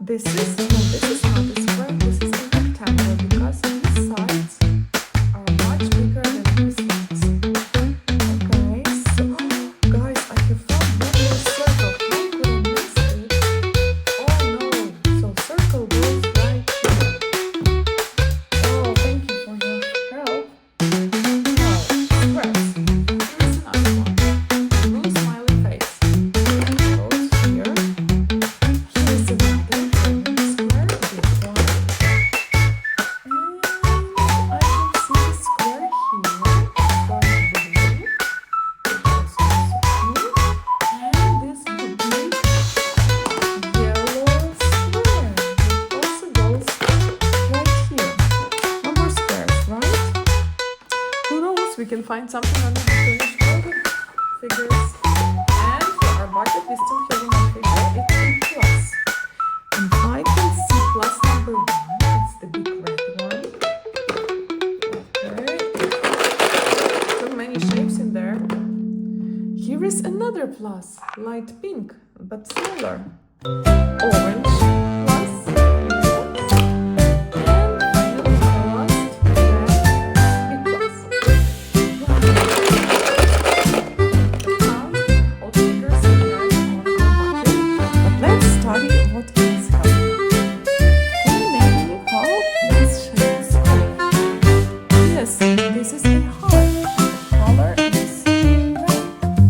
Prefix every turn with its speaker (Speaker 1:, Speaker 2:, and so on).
Speaker 1: This is not a square, this is a rectangle because these sides are much bigger than these ones. Okay, so guys, I have found one more circle. How could I miss it? Oh no, so circle goes right here. Oh, thank you for your help. Now, squares. Here is another one. Blue smiley face. Goes here. Here is another square, big one. And I can see the square here. It's going blue. It goes also here. And this big yellow square. It also goes right here. No more squares, right? Who knows? We can find something on the finished figures. And for our budget, we still have one figure. It's a plus. And I can see plus number 1. It's the big red one. Okay. So many shapes in there. Here is another plus. Light pink, but smaller. Orange.